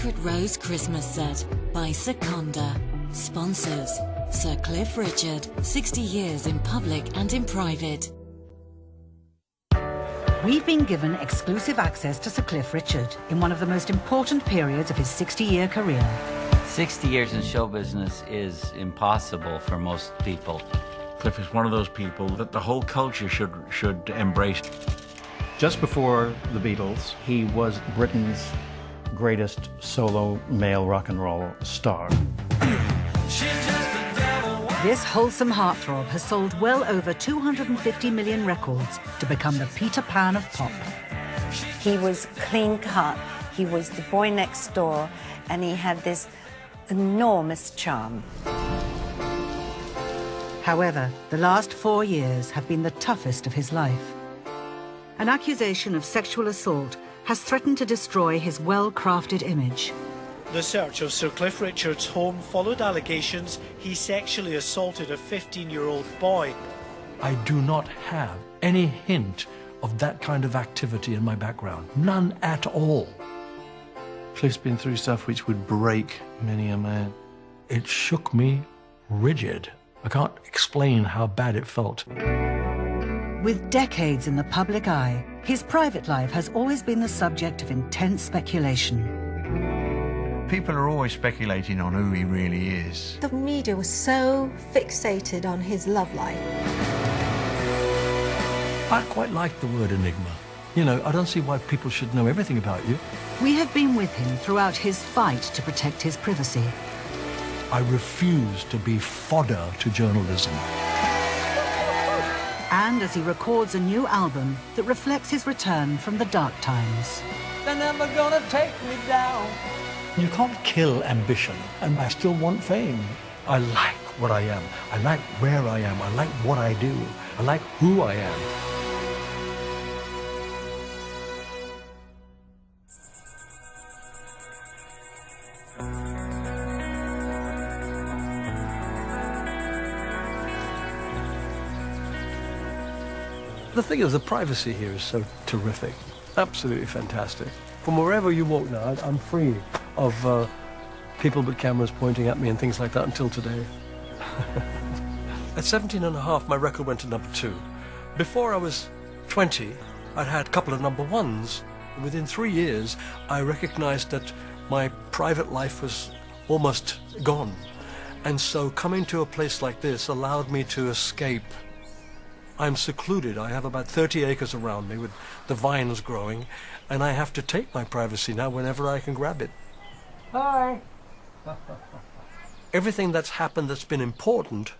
Secret Rose Christmas Set by Seconda. Sponsors: Sir Cliff Richard, 60 years in public and in private. We've been given exclusive access to Sir Cliff Richard in one of the most important periods of his 60-year career. 60 years in show business is impossible for most people. Cliff is one of those people that the whole culture should embrace. Just before the Beatles, he was Britain's greatest solo male rock and roll star. This wholesome heartthrob has sold well over 250 million records to become the Peter Pan of pop. He was clean cut, he was the boy next door, and he had this enormous charm. However, the last 4 years have been the toughest of his life. An accusation of sexual assault has threatened to destroy his well-crafted image. The search of Sir Cliff Richard's home followed allegations he sexually assaulted a 15-year-old boy. I do not have any hint of that kind of activity in my background. None at all. Cliff's been through stuff which would break many a man. It shook me rigid. I can't explain how bad it felt. With decades in the public eye, his private life has always been the subject of intense speculation. People are always speculating on who he really is. The media was so fixated on his love life. I quite like the word enigma. You know, I don't see why people should know everything about you. We have been with him throughout his fight to protect his privacy. I refuse to be fodder to journalism. And as he records a new album that reflects his return from the dark times. They're never gonna take me down. You can't kill ambition, and I still want fame. I like what I am. I like where I am. I like what I do. I like who I am. The thing is, the privacy here is so terrific. Absolutely fantastic. From wherever you walk now, I'm free of people with cameras pointing at me and things like that until today. At 17 and a half, my record went to #2. Before I was 20, I'd had a couple of #1s. Within 3 years, I recognized that my private life was almost gone. And so coming to a place like this allowed me to escape. I'm secluded. I have about 30 acres around me with the vines growing, and I have to take my privacy now whenever I can grab it. Hi. Everything that's happened that's been important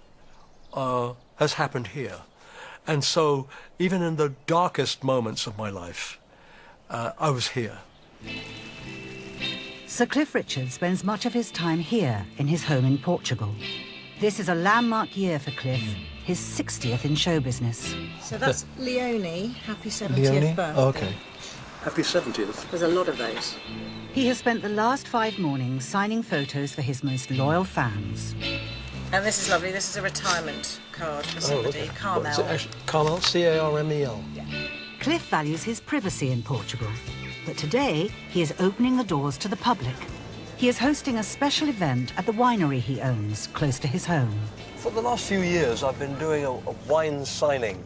has happened here. And so even in the darkest moments of my life, I was here. Sir Cliff Richard spends much of his time here in his home in Portugal. This is a landmark year for Cliff, his 60th in show business. So that's Leonie, happy 70th birthday. Oh, okay. Happy 70th. There's a lot of those. He has spent the last 5 mornings signing photos for his most loyal fans. And this is lovely. This is a retirement card for somebody. Okay. Carmel. What, is it Carmel, C-A-R-M-E-L. Yeah. Cliff values his privacy in Portugal, but today he is opening the doors to the public. He is hosting a special event at the winery he owns, close to his home. For the last few years, I've been doing a wine signing,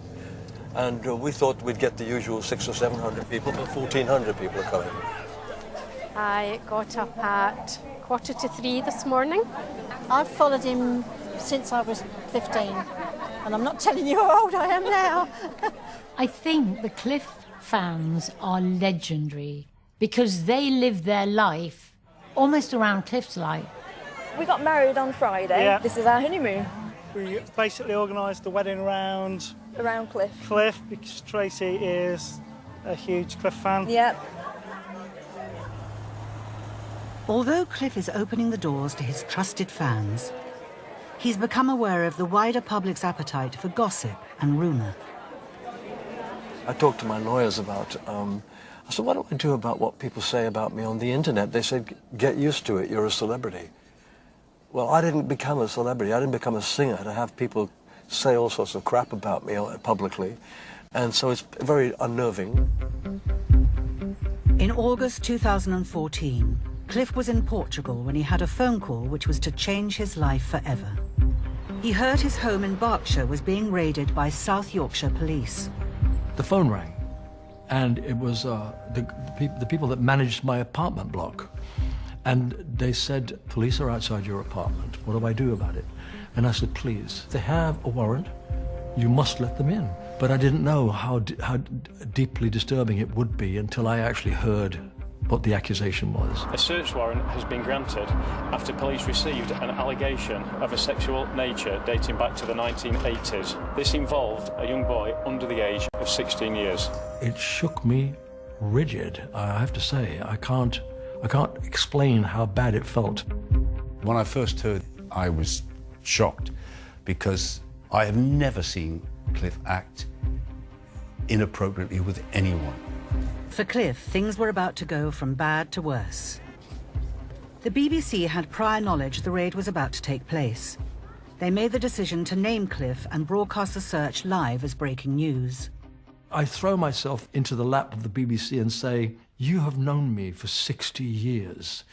and we thought we'd get the usual 600 or 700 people, but 1,400 people are coming. I got up at 2:45 this morning. I've followed him since I was 15, and I'm not telling you how old I am now. I think the Cliff fans are legendary because they live their life almost around Cliff's life. We got married on Friday. Yeah. This is our honeymoon. We basically organised the wedding around Cliff because Tracy is a huge Cliff fan. Yep. Although Cliff is opening the doors to his trusted fans, he's become aware of the wider public's appetite for gossip and rumour. I talked to my lawyers about, I said, what do I do about what people say about me on the internet? They said, get used to it, you're a celebrity. Well, I didn't become a celebrity, I didn't become a singer to have people say all sorts of crap about me publicly. And so it's very unnerving. In August 2014, Cliff was in Portugal when he had a phone call which was to change his life forever. He heard his home in Berkshire was being raided by South Yorkshire police. The phone rang, and it was the people that managed my apartment block. And they said, police are outside your apartment. What do I do about it? And I said, please, they have a warrant. You must let them in. But I didn't know how deeply disturbing it would be until I actually heard what the accusation was. A search warrant has been granted after police received an allegation of a sexual nature dating back to the 1980s. This involved a young boy under the age of 16 years. It shook me rigid, I have to say. I can't explain how bad it felt. When I first heard, I was shocked because I have never seen Cliff act inappropriately with anyone. For Cliff, things were about to go from bad to worse. The BBC had prior knowledge the raid was about to take place. They made the decision to name Cliff and broadcast the search live as breaking news. I throw myself into the lap of the BBC and say, you have known me for 60 years.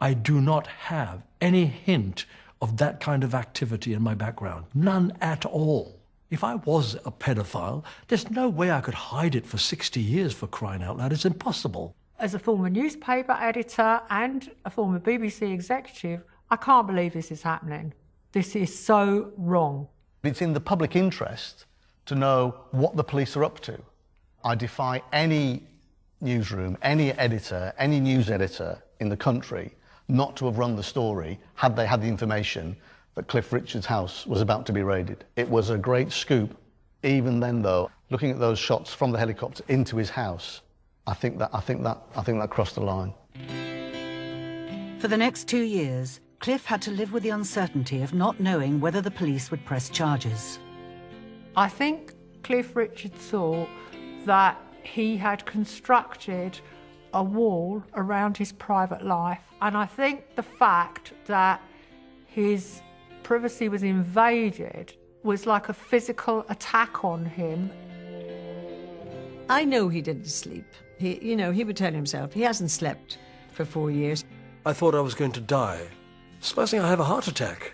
I do not have any hint of that kind of activity in my background. None at all. If I was a pedophile, there's no way I could hide it for 60 years, for crying out loud. It's impossible. As a former newspaper editor and a former BBC executive, I can't believe this is happening. This is so wrong. It's in the public interest to know what the police are up to. I defy any newsroom, any editor, any news editor in the country not to have run the story had they had the information that Cliff Richard's house was about to be raided. It was a great scoop. Even then, though, looking at those shots from the helicopter into his house, I think that crossed the line. For the next 2 years, Cliff had to live with the uncertainty of not knowing whether the police would press charges. I think Cliff Richard thought that he had constructed a wall around his private life, and I think the fact that his privacy was invaded was like a physical attack on him. I know he didn't sleep. He would tell himself he hasn't slept for 4 years. I thought I was going to die. Supposing I have a heart attack.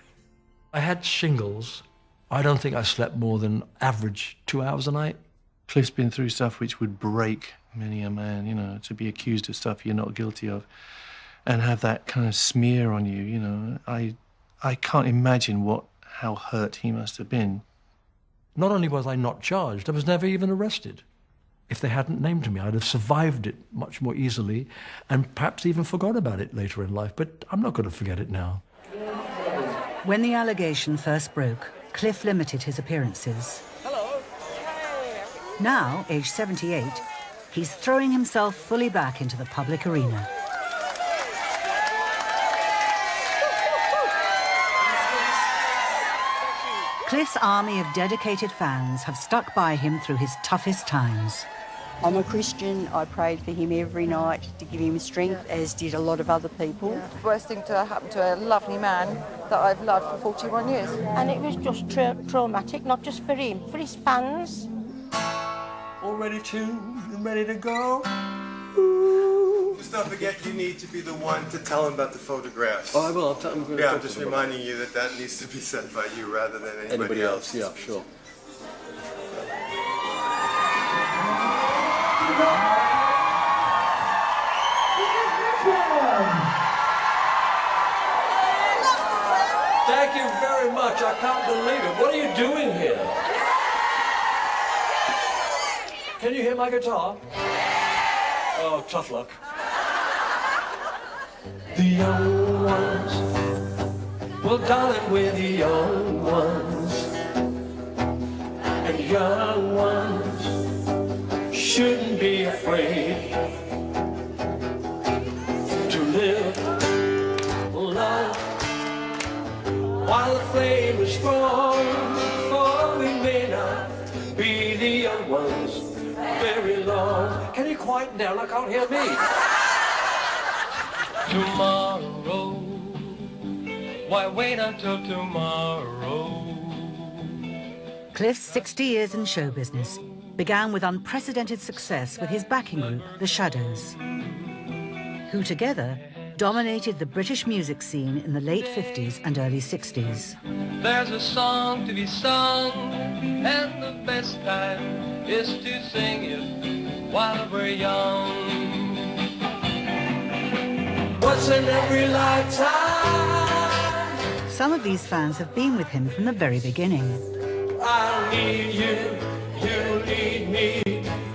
I had shingles. I don't think I slept more than average 2 hours a night. Cliff's been through stuff which would break many a man, to be accused of stuff you're not guilty of and have that kind of smear on you, I can't imagine how hurt he must have been. Not only was I not charged, I was never even arrested. If they hadn't named me, I'd have survived it much more easily and perhaps even forgot about it later in life, but I'm not going to forget it now. When the allegation first broke, Cliff limited his appearances. Hello. Now, aged 78, he's throwing himself fully back into the public arena. Cliff's army of dedicated fans have stuck by him through his toughest times. I'm a Christian. I prayed for him every night to give him strength, as did a lot of other people. The worst thing to happen to a lovely man that I've loved for 41 years. And it was just traumatic, not just for him, for his fans. All ready to go? Just don't forget you need to be the one to tell him about the photographs. Oh, I will. I'll tell him. Yeah, I'm just reminding you that needs to be said by you rather than anybody else. Yeah, sure. Thank you very much. I can't believe it. What are you doing here? Can you hear my guitar? Oh, tough luck. The young ones, well, darling, we're the young ones. And young ones shouldn't be afraid to live, love, while the flame is strong. For we may not be the young ones very long. Can you quieten down? I can't hear me. Tomorrow, why wait until tomorrow? Cliff's 60 years in show business began with unprecedented success with his backing group, The Shadows, who together dominated the British music scene in the late 50s and early 60s. There's a song to be sung, and the best time is to sing it while we're young. What's in every lifetime? Some of these fans have been with him from the very beginning. I need you, you need me.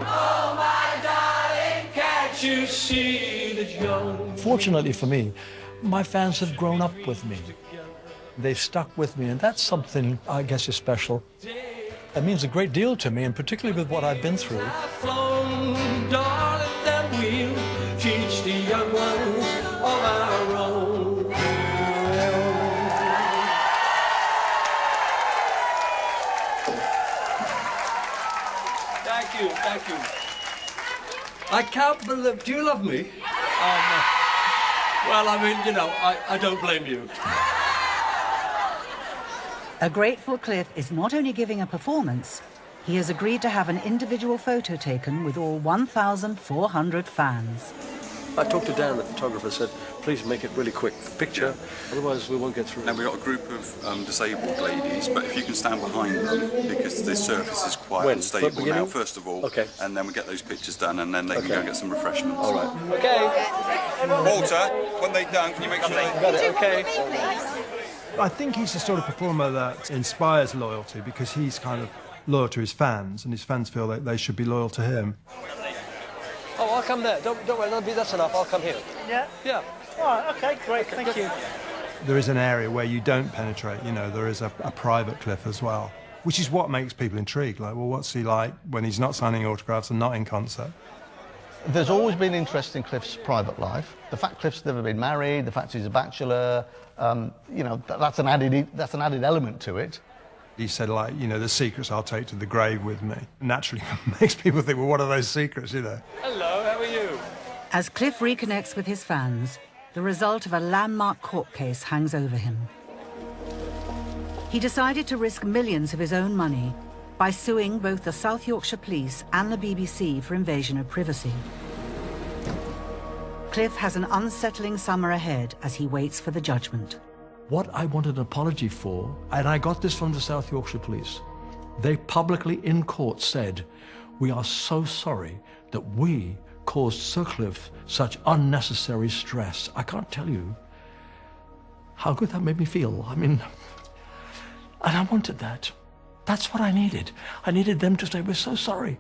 Oh, my darling, can't you see that you're... Fortunately for me, my fans have grown up with me. They've stuck with me, and that's something I guess is special. It means a great deal to me, and particularly with what I've been through. Flown, darling, that we'll teach the young ones of our own. Thank you, thank you. I can't believe... Do you love me? Well, I mean, you know, I don't blame you. A grateful Cliff is not only giving a performance, he has agreed to have an individual photo taken with all 1,400 fans. I talked to Dan, the photographer, said, please make it really quick picture, otherwise we won't get through. Now we've got a group of disabled ladies, but if you can stand behind them, because the surface is quite unstable now, first of all, and then we get those pictures done, and then they can go get some refreshments. All right. Okay. Walter, when they're done, can you make sure they... Got it, okay. I think he's the sort of performer that inspires loyalty, because he's kind of loyal to his fans, and his fans feel that they should be loyal to him. Oh, I'll come there. Don't worry, that's enough. I'll come here. Yeah? Yeah. All right, okay, great, thank you. There is an area where you don't penetrate, you know, there is a private Cliff as well, which is what makes people intrigued. Like, well, what's he like when he's not signing autographs and not in concert? There's always been interest in Cliff's private life. The fact Cliff's never been married, the fact he's a bachelor, you know, that's an added element to it. He said, like, you know, the secrets I'll take to the grave with me. Naturally, makes people think, well, what are those secrets, you know? Hello, how are you? As Cliff reconnects with his fans, the result of a landmark court case hangs over him. He decided to risk millions of his own money by suing both the South Yorkshire Police and the BBC for invasion of privacy. Cliff has an unsettling summer ahead as he waits for the judgment. What I wanted an apology for, and I got this from the South Yorkshire Police, they publicly in court said, we are so sorry that we caused Sir Cliff such unnecessary stress. I can't tell you how good that made me feel. I mean, and I wanted that. That's what I needed. I needed them to say, we're so sorry.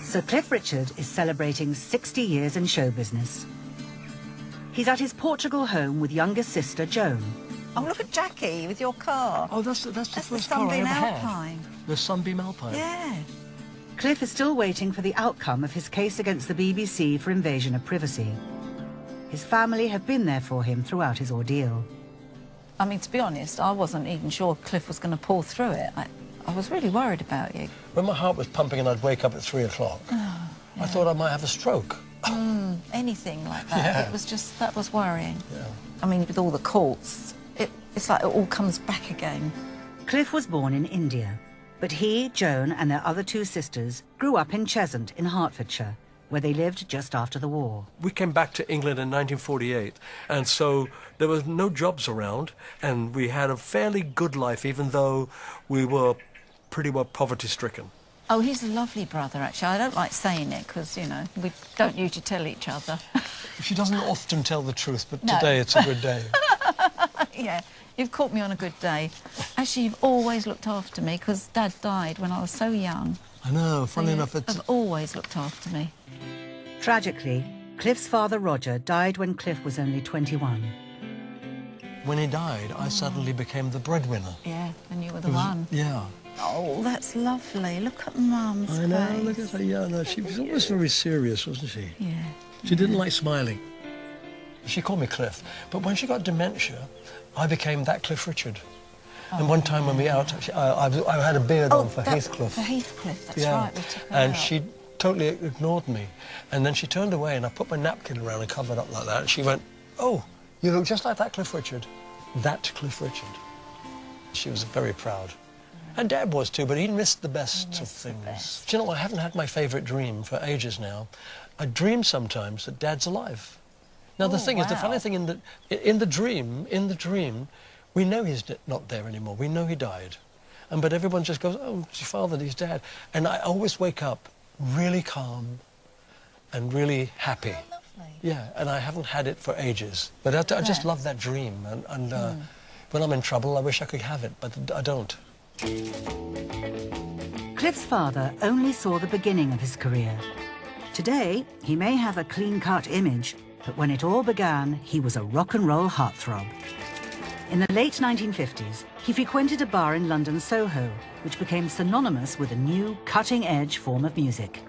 Sir Cliff Richard is celebrating 60 years in show business. He's at his Portugal home with youngest sister Joan. Oh, look at Jackie with your car. Oh, that's the first car I Sunbeam ever had. Alpine. The Sunbeam Alpine. Yeah. Cliff is still waiting for the outcome of his case against the BBC for invasion of privacy. His family have been there for him throughout his ordeal. I mean, to be honest, I wasn't even sure Cliff was going to pull through it. I was really worried about you. When my heart was pumping and I'd wake up at 3 o'clock, I thought I might have a stroke. Anything like that. Yeah. It was just, that was worrying. Yeah. I mean, with all the courts, it's like it all comes back again. Cliff was born in India, but he, Joan, and their other two sisters grew up in Cheshunt in Hertfordshire, where they lived just after the war. We came back to England in 1948, and so there was no jobs around, and we had a fairly good life, even though we were pretty well poverty-stricken. Oh, he's a lovely brother, actually. I don't like saying it because, you know, we don't usually tell each other. She doesn't often tell the truth, but No. today it's a good day. Yeah, you've caught me on a good day. Actually, you've always looked after me because Dad died when I was so young. I know, funny enough, it's... You've always looked after me. Tragically, Cliff's father, Roger, died when Cliff was only 21. When he died, I suddenly became the breadwinner. Yeah, and you were the one. Yeah. Oh, that's lovely. Look at Mum's I know, face. look at her. Yeah, no, she was always very serious, wasn't she? Yeah. She didn't like smiling. She called me Cliff, but when she got dementia, I became that Cliff Richard. And one time when we out, I had a beard on for Heathcliff. For Heathcliff, that's Yeah. right. We took her And out. she totally ignored me. And then she turned away and I put my napkin around and covered up like that. And she went, oh, you look just like that Cliff Richard. That Cliff Richard. She was very proud. And Dad was too, but he missed the best of things. Do you know what? I haven't had my favourite dream for ages now. I dream sometimes that Dad's alive. Now, the thing is, the funny thing in the dream, we know he's not there anymore. We know he died. But everyone just goes, oh, it's your father, he's dead. And I always wake up really calm and really happy. Oh, lovely. Yeah, and I haven't had it for ages. But I just love that dream. And when I'm in trouble, I wish I could have it, but I don't. Cliff's father only saw the beginning of his career. Today, he may have a clean-cut image, but when it all began, he was a rock and roll heartthrob. In the late 1950s, he frequented a bar in London's Soho, which became synonymous with a new, cutting-edge form of music.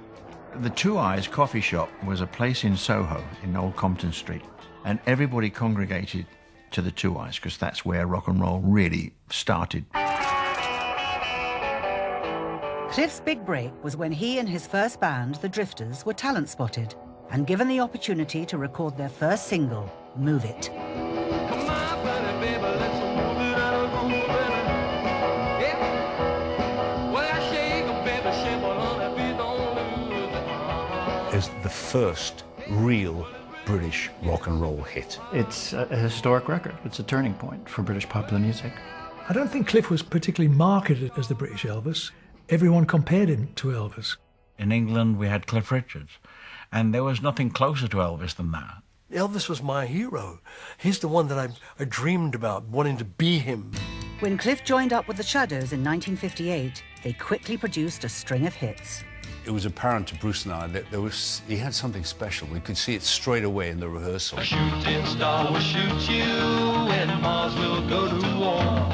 The Two Eyes coffee shop was a place in Soho, in Old Compton Street, and everybody congregated to the Two Eyes, because that's where rock and roll really started. Cliff's big break was when he and his first band, the Drifters, were talent spotted and given the opportunity to record their first single, Move It. Is the first real British rock and roll hit. It's a historic record. It's a turning point for British popular music. I don't think Cliff was particularly marketed as the British Elvis. Everyone compared him to Elvis. In England, we had Cliff Richards, and there was nothing closer to Elvis than that. Elvis was my hero. He's the one that I dreamed about, wanting to be him. When Cliff joined up with the Shadows in 1958, they quickly produced a string of hits. It was apparent to Bruce and I that he had something special. We could see it straight away in the rehearsal. A shooting star will shoot you, and Mars will go to war.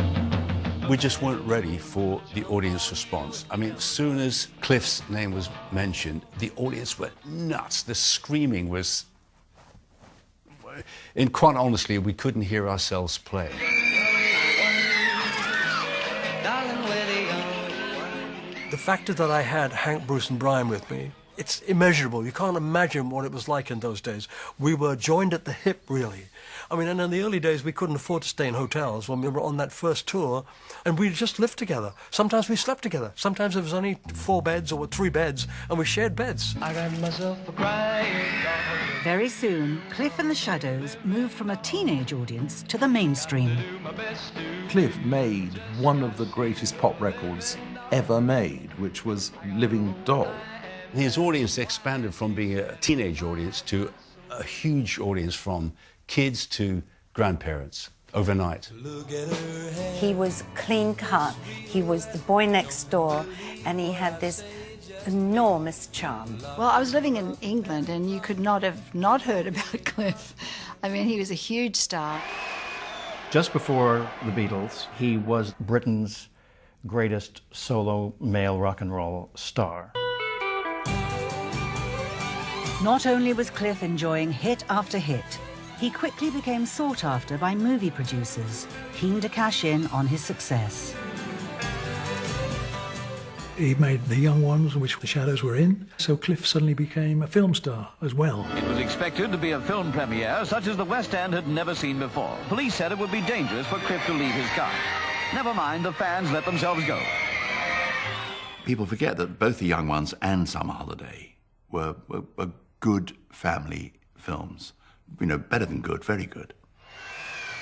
We just weren't ready for the audience response. I mean, as soon as Cliff's name was mentioned, the audience went nuts. The screaming was... And quite honestly, we couldn't hear ourselves play. The fact that I had Hank, Bruce and Brian with me, it's immeasurable. You can't imagine what it was like in those days. We were joined at the hip, really. I mean, and in the early days, we couldn't afford to stay in hotels when we were on that first tour, and we just lived together. Sometimes we slept together. Sometimes there was only 4 beds or 3 beds, and we shared beds. I got myself a crying. Very soon, Cliff and the Shadows moved from a teenage audience to the mainstream. Cliff made one of the greatest pop records ever made, which was Living Doll. His audience expanded from being a teenage audience to a huge audience, from kids to grandparents, overnight. He was clean cut, he was the boy next door, and he had this enormous charm. Well, I was living in England, and you could not have not heard about Cliff. I mean, he was a huge star. Just before the Beatles, he was Britain's greatest solo male rock and roll star. Not only was Cliff enjoying hit after hit, he quickly became sought after by movie producers, keen to cash in on his success. He made The Young Ones, which the Shadows were in, so Cliff suddenly became a film star as well. It was expected to be a film premiere such as the West End had never seen before. Police said it would be dangerous for Cliff to leave his car. Never mind, the fans let themselves go. People forget that both The Young Ones and Summer Holiday were good family films. You know, better than good, very good.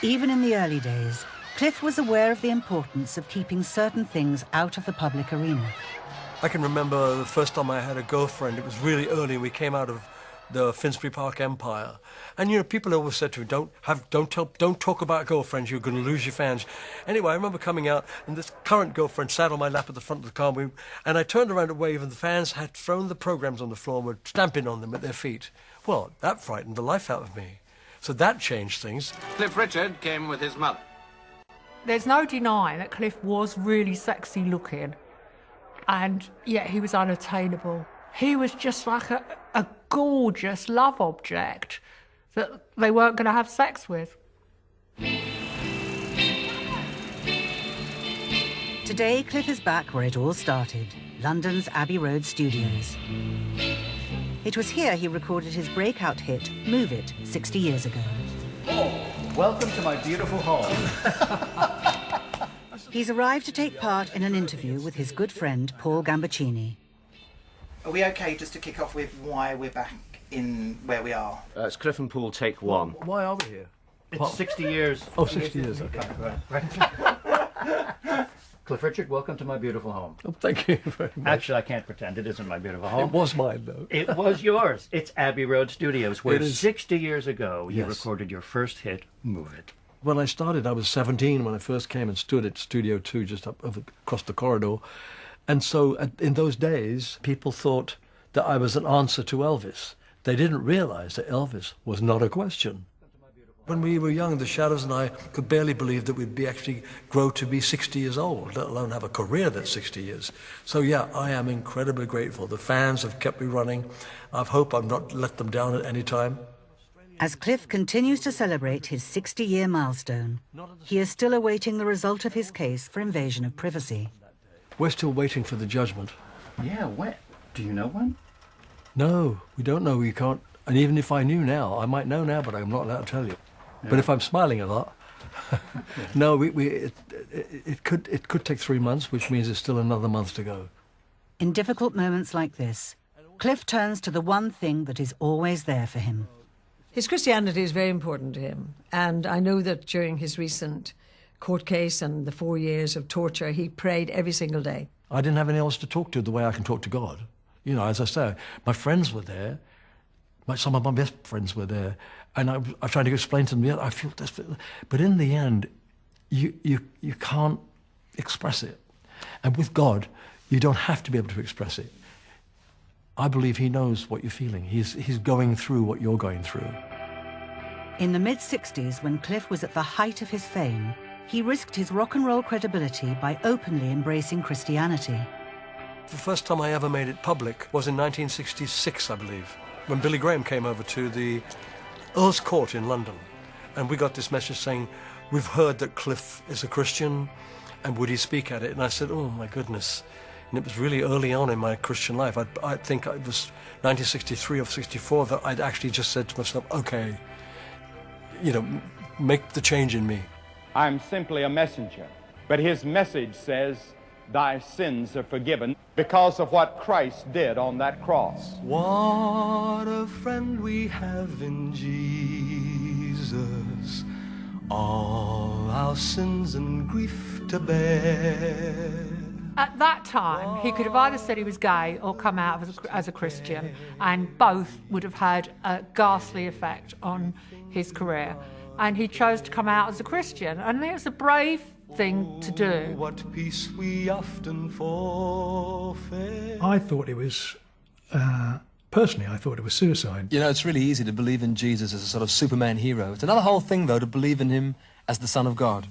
Even in the early days, Cliff was aware of the importance of keeping certain things out of the public arena. I can remember the first time I had a girlfriend. It was really early. We came out of the Finsbury Park Empire, and you know, people always said to me, "Don't talk about girlfriends. You're going to lose your fans." Anyway, I remember coming out, and this current girlfriend sat on my lap at the front of the car, and I turned around to wave, and the fans had thrown the programs on the floor and were stamping on them at their feet. Well, that frightened the life out of me. So that changed things. Cliff Richard came with his mother. There's no denying that Cliff was really sexy looking, and yet he was unattainable. He was just like a gorgeous love object that they weren't going to have sex with. Today, Cliff is back where it all started, London's Abbey Road Studios. It was here he recorded his breakout hit, Move It, 60 years ago. Oh, welcome to my beautiful home. He's arrived to take part in an interview with his good friend Paul Gambaccini. Are we okay just to kick off with why we're back in where we are? It's Cliff and Paul take one. Why are we here? It's 60 years. Oh, 60 years, okay. Right. Cliff Richard, welcome to my beautiful home. Oh, thank you very much. Actually, I can't pretend it isn't my beautiful home. It was mine, though. It was yours. It's Abbey Road Studios, where It is. 60 years ago you Yes. recorded your first hit, Move It. When I started, I was 17 when I first came and stood at Studio 2 just across the corridor. And so in those days, people thought that I was an answer to Elvis. They didn't realize that Elvis was not a question. When we were young, the Shadows and I could barely believe that we'd actually grow to be 60 years old, let alone have a career that's 60 years. So yeah, I am incredibly grateful. The fans have kept me running. I hope I've not let them down at any time. As Cliff continues to celebrate his 60-year milestone, he is still awaiting the result of his case for invasion of privacy. We're still waiting for the judgment. Yeah, when? Do you know when? No, we don't know. We can't. And even if I knew now, I might know now, but I'm not allowed to tell you. Yeah. But if I'm smiling a lot, no, it could take 3 months, which means there's still another month to go. In difficult moments like this, Cliff turns to the one thing that is always there for him. His Christianity is very important to him, and I know that during his recent court case and the 4 years of torture, he prayed every single day. I didn't have anyone else to talk to the way I can talk to God. You know, as I say, my friends were there. Some of my best friends were there. And I tried to explain to them, yeah, I feel desperate. But in the end, you can't express it. And with God, you don't have to be able to express it. I believe he knows what you're feeling. He's going through what you're going through. In the mid-60s, when Cliff was at the height of his fame, he risked his rock and roll credibility by openly embracing Christianity. The first time I ever made it public was in 1966, I believe, when Billy Graham came over to the Earl's Court in London. And we got this message saying, we've heard that Cliff is a Christian, and would he speak at it? And I said, oh my goodness. And it was really early on in my Christian life. I think it was 1963 or 64 that I'd actually just said to myself, okay, you know, make the change in me. I'm simply a messenger, but his message says, thy sins are forgiven because of what Christ did on that cross. What a friend we have in Jesus, all our sins and grief to bear. At that time, he could have either said he was gay or come out as a Christian, and both would have had a ghastly effect on his career. And he chose to come out as a Christian, and it was a brave thing to do. What peace we often forfeit. I thought it was, personally, I thought it was suicide. You know, it's really easy to believe in Jesus as a sort of Superman hero. It's another whole thing, though, to believe in him as the Son of God.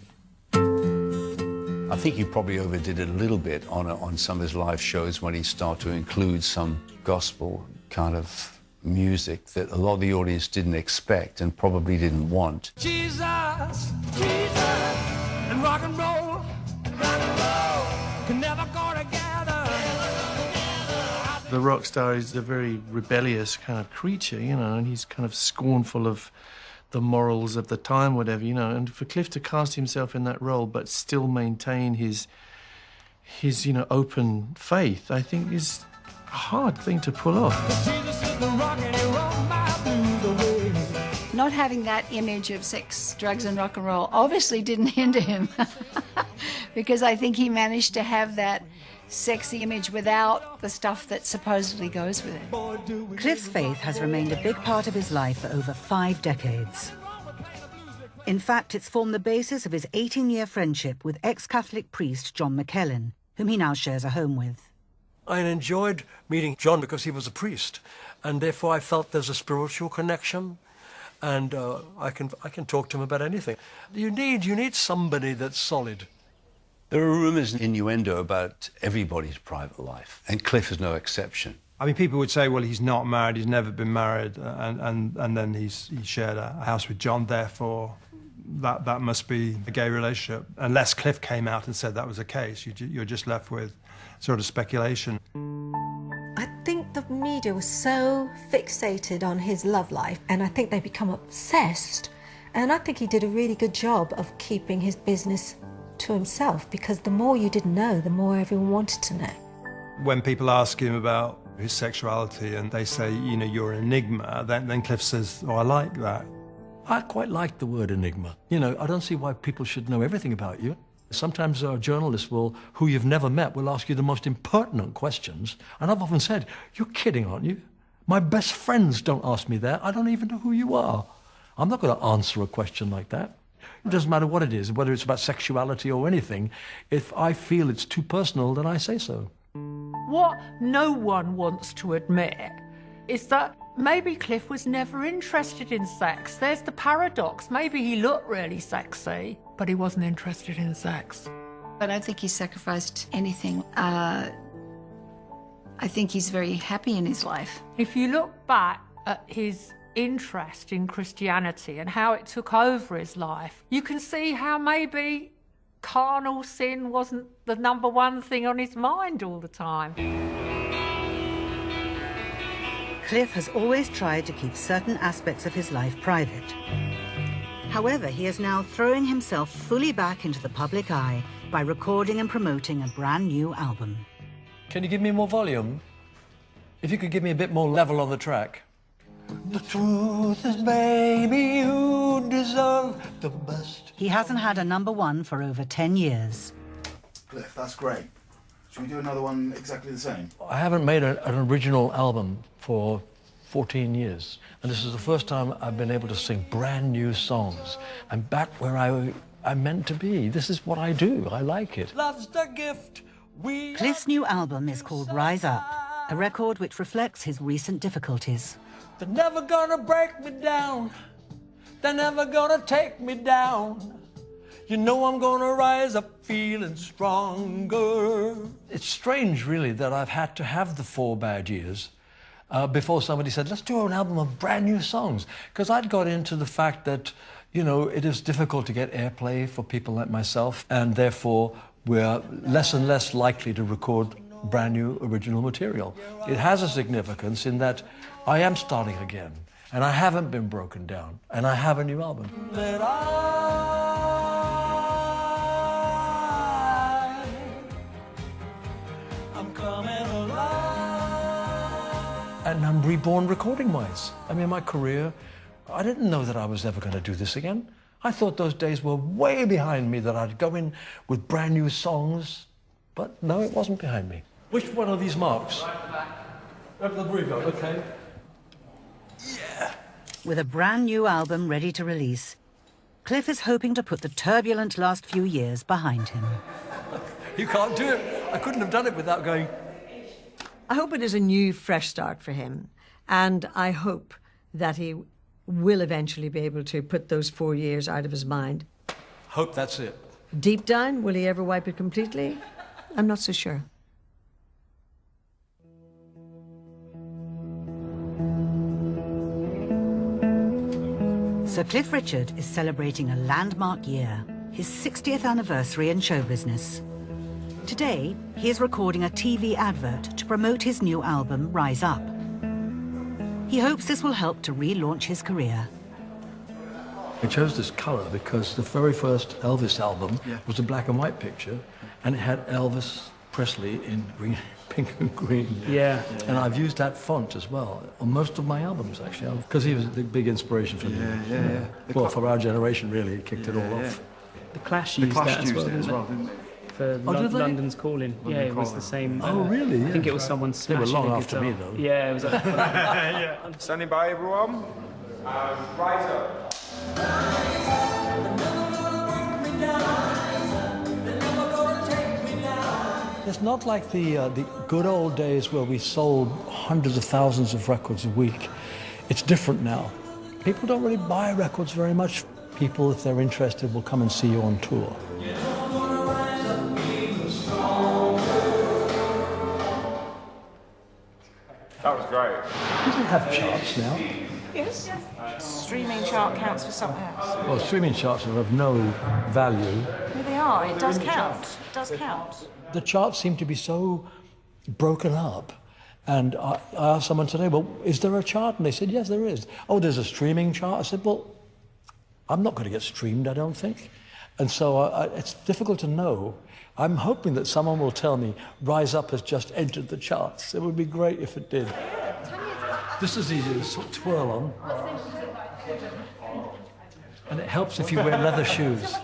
I think he probably overdid it a little bit on some of his live shows when he started to include some gospel kind of music that a lot of the audience didn't expect and probably didn't want. Jesus, and rock and roll can never go together. The rock star is a very rebellious kind of creature, you know, and he's kind of scornful of the morals of the time, whatever, you know. And for Cliff to cast himself in that role but still maintain his you know, open faith, I think is a hard thing to pull off. Not having that image of sex, drugs and rock and roll obviously didn't hinder him because I think he managed to have that sexy image without the stuff that supposedly goes with it. Cliff's faith has remained a big part of his life for over 5 decades. In fact, it's formed the basis of his 18-year friendship with ex-Catholic priest John McKellen, whom he now shares a home with. I enjoyed meeting John because he was a priest, and therefore I felt there's a spiritual connection, and I can talk to him about anything. You need somebody that's solid. There are rumours and innuendo about everybody's private life, and Cliff is no exception. I mean, people would say, well, he's not married, he's never been married, and then he shared a house with John, therefore that must be a gay relationship. Unless Cliff came out and said that was the case, you're just left with sort of speculation. I think the media was so fixated on his love life, and I think they become obsessed. And I think he did a really good job of keeping his business to himself, because the more you didn't know, the more everyone wanted to know. When people ask him about his sexuality and they say, you know, you're an enigma, then Cliff says, oh, I like that. I quite like the word enigma. You know, I don't see why people should know everything about you. Sometimes journalists who you've never met will ask you the most impertinent questions. And I've often said, you're kidding, aren't you? My best friends don't ask me that. I don't even know who you are. I'm not going to answer a question like that. It doesn't matter what it is, whether it's about sexuality or anything. If I feel it's too personal, then I say so. What no one wants to admit is that maybe Cliff was never interested in sex. There's the paradox. Maybe he looked really sexy, but he wasn't interested in sex. I don't think he sacrificed anything. I think he's very happy in his life. If you look back at his interest in Christianity and how it took over his life, you can see how maybe carnal sin wasn't the number one thing on his mind all the time. Cliff has always tried to keep certain aspects of his life private. However, he is now throwing himself fully back into the public eye by recording and promoting a brand new album. Can you give me more volume? If you could give me a bit more level on the track. The truth is, baby, you deserve the best. He hasn't had a #1 for over 10 years. Cliff, that's great. Should we do another one exactly the same? I haven't made an original album for 14 years. And this is the first time I've been able to sing brand new songs. I'm back where I'm meant to be. This is what I do. I like it. Love's the gift we... Cliff's new album is called Rise Up, a record which reflects his recent difficulties. They're never gonna break me down. They're never gonna take me down. You know I'm gonna rise up feeling stronger. It's strange, really, that I've had to have the 4 bad years before somebody said, let's do an album of brand new songs. Because I'd got into the fact that, you know, it is difficult to get airplay for people like myself, and therefore we're less and less likely to record brand new original material. It has a significance in that I am starting again, and I haven't been broken down, and I have a new album. I'm coming alive. And I'm reborn recording-wise. I mean, my career, I didn't know that I was ever going to do this again. I thought those days were way behind me, that I'd go in with brand new songs, but no, it wasn't behind me. Which one of these marks? Up the Brievo, okay. Yeah. With a brand new album ready to release, Cliff is hoping to put the turbulent last few years behind him. You can't do it. I couldn't have done it without going... I hope it is a new, fresh start for him. And I hope that he will eventually be able to put those 4 years out of his mind. Hope that's it. Deep down, will he ever wipe it completely? I'm not so sure. Sir Cliff Richard is celebrating a landmark year, his 60th anniversary in show business. Today, he is recording a TV advert to promote his new album, Rise Up. He hopes this will help to relaunch his career. I chose this colour because the very first Elvis album was a black and white picture, and it had Elvis Presley in green, pink and green. Yeah. And I've used that font as well on most of my albums, actually, because he was a big inspiration for me. Yeah. Well, for our generation, really, it kicked it all off. The Clash used that as well, didn't they? For did they? London's Calling. Yeah, it was the same. Oh, really? I think it was someone smashing They were long a after guitar. me, though. Yeah, it was. Standing by, everyone. Rise up. It's not like the good old days where we sold hundreds of thousands of records a week. It's different now. People don't really buy records very much. People, if they're interested, will come and see you on tour. That was great. Do they have charts now? Yes. Streaming chart counts for something else. Well, streaming charts are of no value. Well, they are. It does count. It does count. The charts seem to be so broken up. And I asked someone today, well, is there a chart? And they said, yes, there is. Oh, there's a streaming chart. I said, well, I'm not going to get streamed, I don't think. And so it's difficult to know. I'm hoping that someone will tell me Rise Up has just entered the charts. It would be great if it did. This is easy to twirl on. And it helps if you wear leather shoes.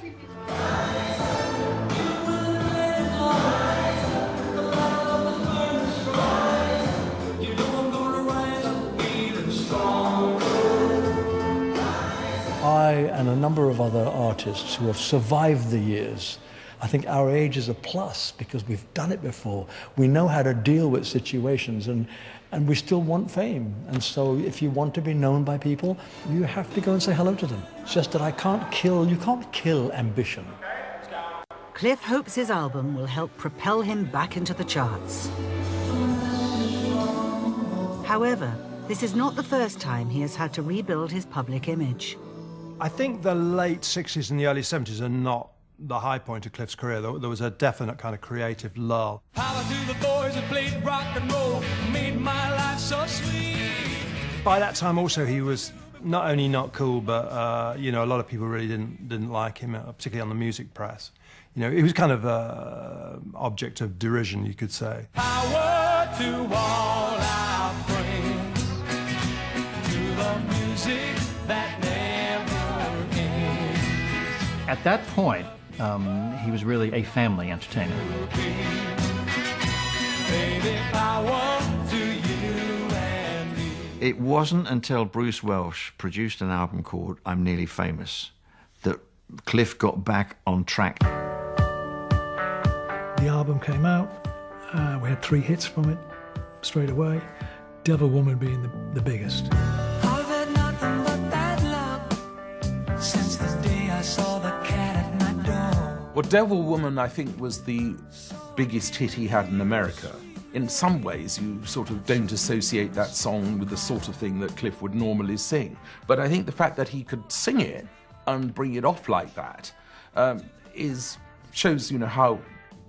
I and a number of other artists who have survived the years, I think our age is a plus because we've done it before. We know how to deal with situations and we still want fame. And so if you want to be known by people, you have to go and say hello to them. It's just that you can't kill ambition. Cliff hopes his album will help propel him back into the charts. However, this is not the first time he has had to rebuild his public image. I think the late 60s and the early 70s are not the high point of Cliff's career. There was a definite kind of creative lull. Power to the boys who played rock and roll, made my life so sweet. By that time also he was not only not cool, but you know, a lot of people really didn't like him, particularly on the music press. You know, he was kind of object of derision, you could say. Power to all our friends, to the music that never ends. At that point, he was really a family entertainer. Baby, power to you and me. It wasn't until Bruce Welch produced an album called I'm Nearly Famous that Cliff got back on track. The album came out. We had 3 hits from it straight away. Devil Woman being the biggest. I've had nothing but bad luck since the day I saw the cat at my door. Well, Devil Woman, I think, was the biggest hit he had in America. In some ways, you sort of don't associate that song with the sort of thing that Cliff would normally sing. But I think the fact that he could sing it and bring it off like that shows, you know, how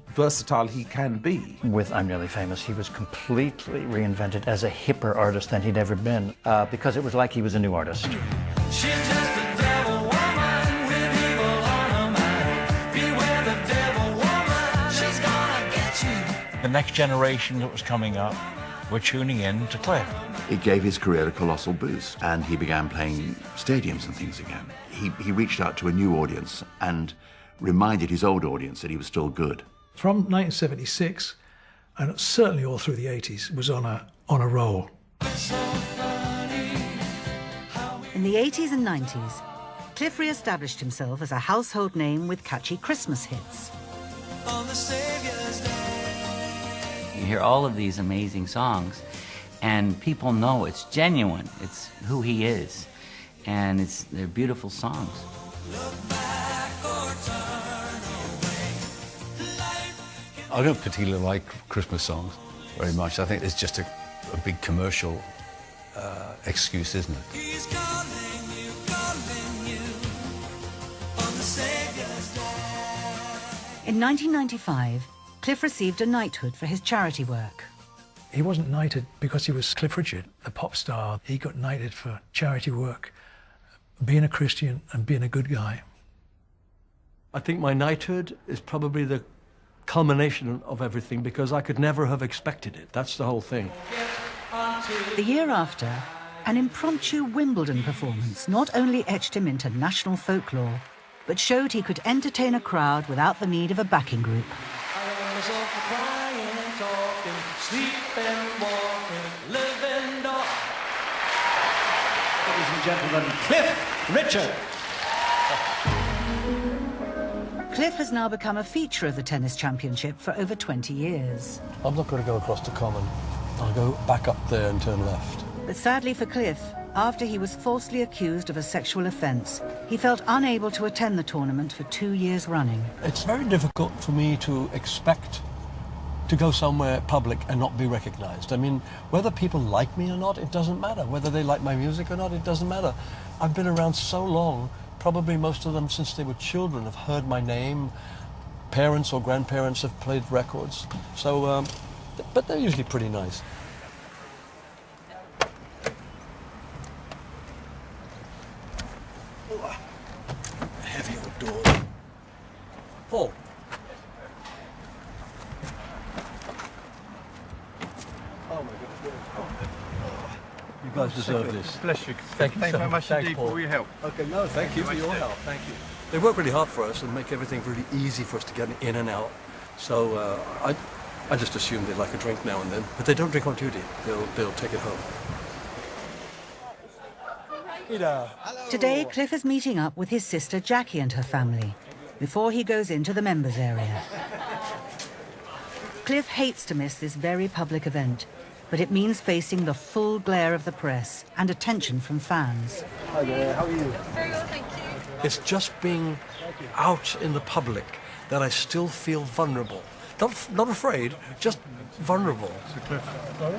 versatile he can be. With I'm Nearly Famous, he was completely reinvented as a hipper artist than he'd ever been, because it was like he was a new artist. She's just a devil woman with evil on her mind. Beware the devil woman, she's gonna get you. The next generation that was coming up were tuning in to Cliff. It gave his career a colossal boost, and he began playing stadiums and things again. He reached out to a new audience and reminded his old audience that he was still good. From 1976, and certainly all through the 80s, was on a roll. In the 80s and 90s, Cliff re-established himself as a household name with catchy Christmas hits. On the Savior's Day. You hear all of these amazing songs, and people know it's genuine. It's who he is, and they're beautiful songs. Look back or turn away. I don't particularly like Christmas songs very much. I think it's just a big commercial excuse, isn't it? He's calling you on the Savior's Day. In 1995, Cliff received a knighthood for his charity work. He wasn't knighted because he was Cliff Richard, the pop star. He got knighted for charity work, being a Christian and being a good guy. I think my knighthood is probably the culmination of everything because I could never have expected it. That's the whole thing. The year after, an impromptu Wimbledon performance not only etched him into national folklore, but showed he could entertain a crowd without the need of a backing group. Ladies and gentlemen, Cliff Richard. Cliff has now become a feature of the tennis championship for over 20 years. I'm not going to go across the common. I'll go back up there and turn left. But sadly for Cliff, after he was falsely accused of a sexual offence, he felt unable to attend the tournament for 2 years running. It's very difficult for me to expect to go somewhere public and not be recognised. I mean, whether people like me or not, it doesn't matter. Whether they like my music or not, it doesn't matter. I've been around so long, probably most of them since they were children have heard my name. Parents or grandparents have played records. So, but they're usually pretty nice. Heavy old door. guys deserve this. Bless you. Thank you Thank you very much Thanks, indeed Paul. for all your help. Okay, no, thank you for your help. Thank you. They work really hard for us and make everything really easy for us to get in and out. So I just assume they like a drink now and then, but they don't drink on duty. They'll take it home. Today, Cliff is meeting up with his sister Jackie and her family before he goes into the members area. Cliff hates to miss this very public event, but it means facing the full glare of the press and attention from fans. Hi there, how are you? Very well, thank you. It's just being out in the public that I still feel vulnerable. Not afraid, just vulnerable. Sorry?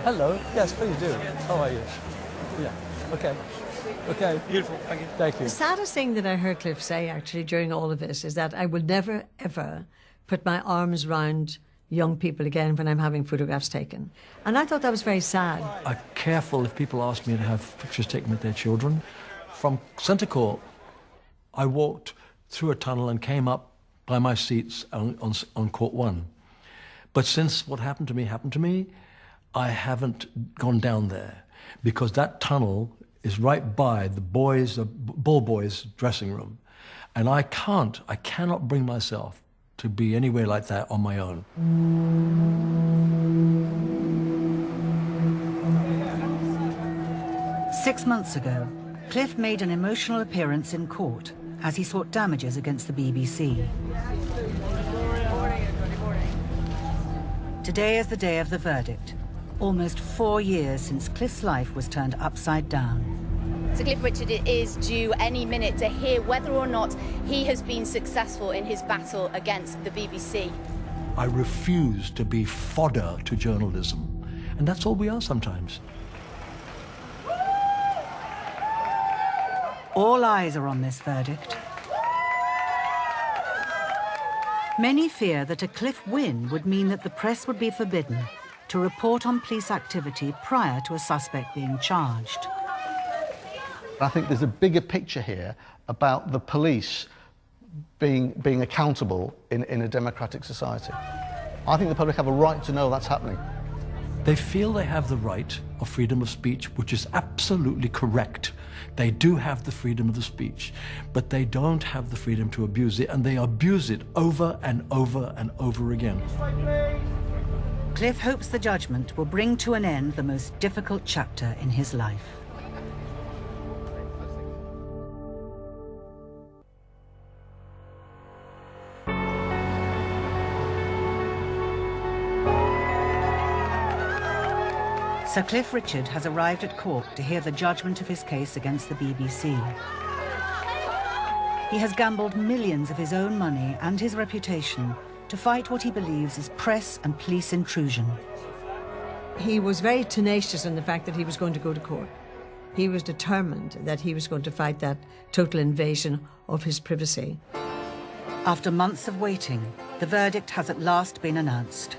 Hello. Yes, please do. How are you? Yeah. Okay. Okay. Beautiful. Thank you. Thank you. The saddest thing that I heard Cliff say, actually, during all of this is that I will never, ever put my arms around young people again when I'm having photographs taken. And I thought that was very sad. I'm careful if people ask me to have pictures taken with their children. From Centre Court, I walked through a tunnel and came up by my seats on Court 1. But since what happened to me, I haven't gone down there, because that tunnel is right by the ball boys' dressing room. And I cannot bring myself to be anywhere like that on my own. 6 months ago, Cliff made an emotional appearance in court as he sought damages against the BBC. Today is the day of the verdict, almost 4 years since Cliff's life was turned upside down. So Cliff Richard is due any minute to hear whether or not he has been successful in his battle against the BBC. I refuse to be fodder to journalism, and that's all we are sometimes. All eyes are on this verdict. Many fear that a Cliff win would mean that the press would be forbidden to report on police activity prior to a suspect being charged. I think there's a bigger picture here about the police being accountable in a democratic society. I think the public have a right to know that's happening. They feel they have the right of freedom of speech, which is absolutely correct. They do have the freedom of the speech, but they don't have the freedom to abuse it, and they abuse it over and over and over again. Cliff hopes the judgment will bring to an end the most difficult chapter in his life. Sir Cliff Richard has arrived at court to hear the judgment of his case against the BBC. He has gambled millions of his own money and his reputation to fight what he believes is press and police intrusion. He was very tenacious in the fact that he was going to go to court. He was determined that he was going to fight that total invasion of his privacy. After months of waiting, the verdict has at last been announced.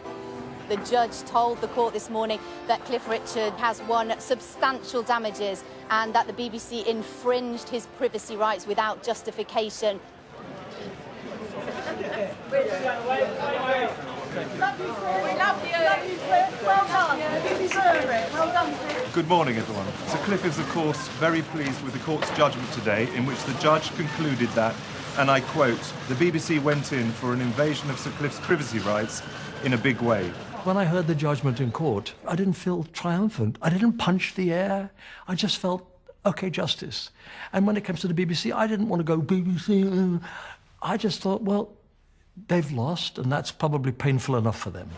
The judge told the court this morning that Cliff Richard has won substantial damages and that the BBC infringed his privacy rights without justification. Good morning, everyone. Sir Cliff is, of course, very pleased with the court's judgment today, in which the judge concluded that, and I quote, the BBC went in for an invasion of Sir Cliff's privacy rights in a big way. When I heard the judgment in court, I didn't feel triumphant. I didn't punch the air. I just felt, okay, justice. And when it comes to the BBC, I didn't want to go, BBC. I just thought, well, they've lost, and that's probably painful enough for them.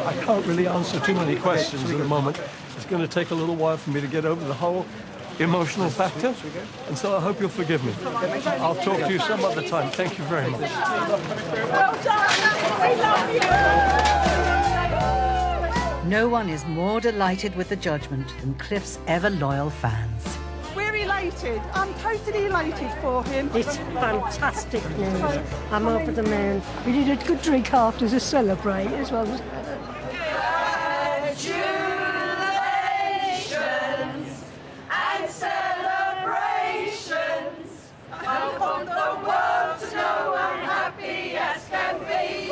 I can't really answer too many questions at the moment. It's going to take a little while for me to get over the whole emotional factor, and so I hope you'll forgive me. I'll talk to you some other time. Thank you very much. Well done! We love you! No one is more delighted with the judgment than Cliff's ever-loyal fans. We're elated. I'm totally elated for him. It's fantastic news. I'm over the moon. We did a good drink after to celebrate as well. Congratulations and celebrations. I want the world to know I'm happy as can be.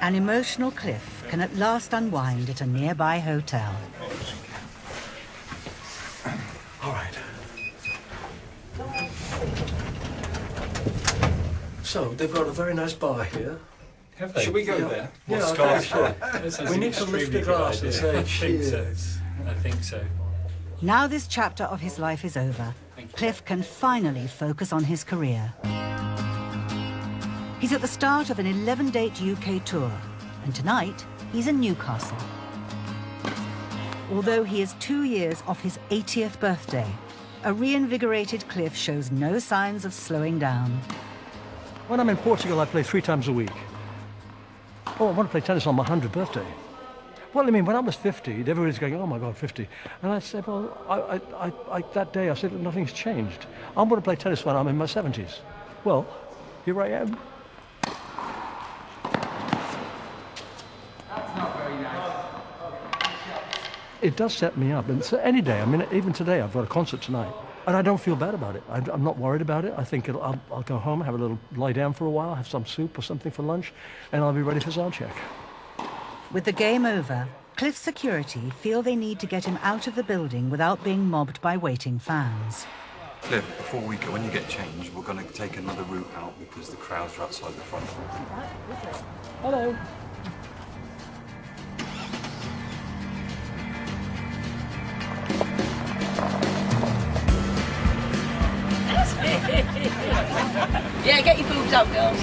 An emotional Cliff can at last unwind at a nearby hotel. So, they've got a very nice bar here. Have they? Should we go there? Yeah, I think so. We need to lift the glass and say cheers. I think so. Now this chapter of his life is over, Cliff can finally focus on his career. He's at the start of an 11-date UK tour, and tonight he's in Newcastle. Although he is 2 years off his 80th birthday, a reinvigorated Cliff shows no signs of slowing down. When I'm in Portugal, I play 3 times a week. Oh, I want to play tennis on my 100th birthday. Well, I mean, when I was 50, everybody's going, oh my God, 50. And I said, well, that day I said, nothing's changed. I'm going to play tennis when I'm in my 70s. Well, here I am. That's not very nice. It does set me up. And so any day, I mean, even today, I've got a concert tonight. And I don't feel bad about it. I'm not worried about it. I think I'll go home, have a little lie down for a while, have some soup or something for lunch, and I'll be ready for sound check. With the game over, Cliff's security feel they need to get him out of the building without being mobbed by waiting fans. Cliff, before we go, when you get changed, we're going to take another route out because the crowds are outside the front. Hello. Yeah, get your boobs out, girls.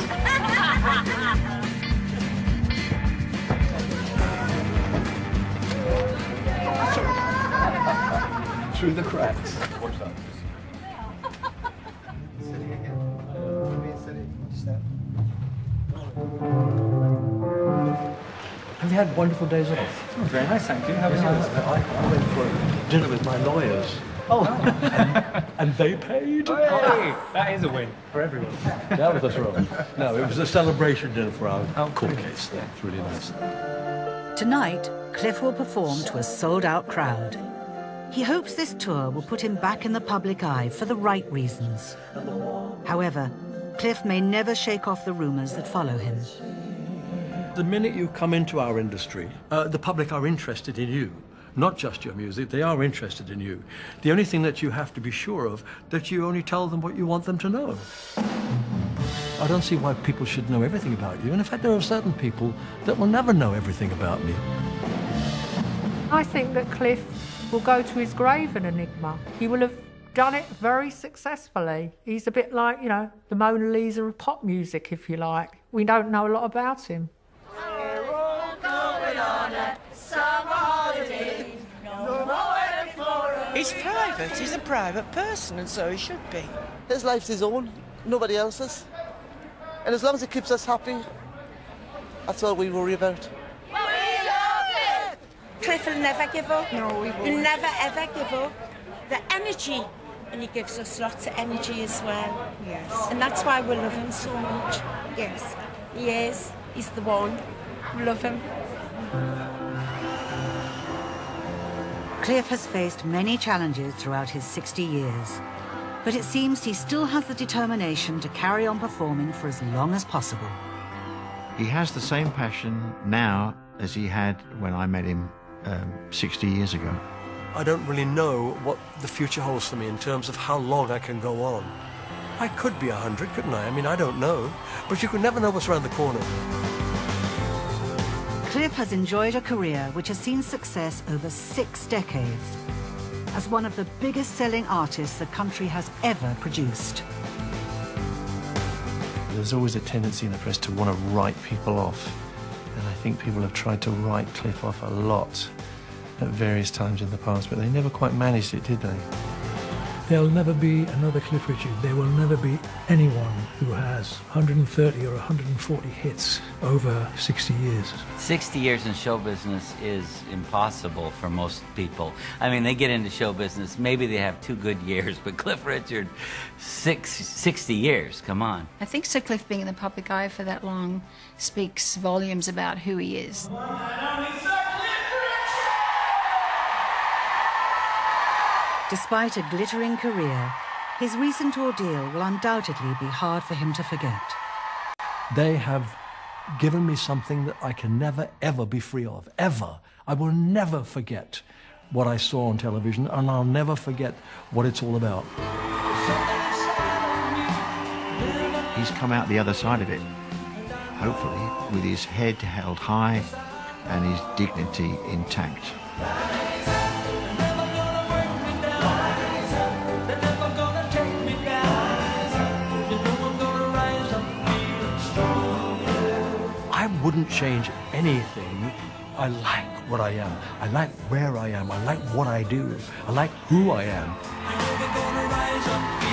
Through the cracks. Watch that. Have you had wonderful days off? Oh, very nice, thank you. How was yours? I went for dinner with my lawyers. Oh, and they paid. Hey, that is a win for everyone. That was a thrill. No, it was a celebration dinner for our court case there. It's really nice. Tonight, Cliff will perform to a sold-out crowd. He hopes this tour will put him back in the public eye for the right reasons. However, Cliff may never shake off the rumours that follow him. The minute you come into our industry, the public are interested in you. Not just your music, they are interested in you. The only thing that you have to be sure of, that you only tell them what you want them to know. I don't see why people should know everything about you. And in fact, there are certain people that will never know everything about me. I think that Cliff will go to his grave an enigma. He will have done it very successfully. He's a bit like, you know, the Mona Lisa of pop music, if you like. We don't know a lot about him. We're all going on a summer holiday. He's private. He's a private person, and so he should be. His life's his own, nobody else's. And as long as it keeps us happy, that's all we worry about. We love it! Cliff will never give up. No, we won't. He'll never ever give up. The energy, and he gives us lots of energy as well. Yes. And that's why we love him so much. Yes. He is. He's the one. We love him. Cliff has faced many challenges throughout his 60 years, but it seems he still has the determination to carry on performing for as long as possible. He has the same passion now as he had when I met him 60 years ago. I don't really know what the future holds for me in terms of how long I can go on. I could be 100, couldn't I? I mean, I don't know. But you can never know what's around the corner. Cliff has enjoyed a career which has seen success over 6 decades, as one of the biggest-selling artists the country has ever produced. There's always a tendency in the press to want to write people off. And I think people have tried to write Cliff off a lot at various times in the past, but they never quite managed it, did they? There'll never be another Cliff Richard. There will never be anyone who has 130 or 140 hits over 60 years. 60 years in show business is impossible for most people. I mean, they get into show business, maybe they have 2 good years, but Cliff Richard, 60 years, come on. I think Sir Cliff being in the public eye for that long speaks volumes about who he is. Despite a glittering career, his recent ordeal will undoubtedly be hard for him to forget. They have given me something that I can never, ever be free of, ever. I will never forget what I saw on television, and I'll never forget what it's all about. he's come out the other side of it, hopefully, with his head held high and his dignity intact. I wouldn't change anything. I like what I am. I like where I am. I like what I do. I like who I am.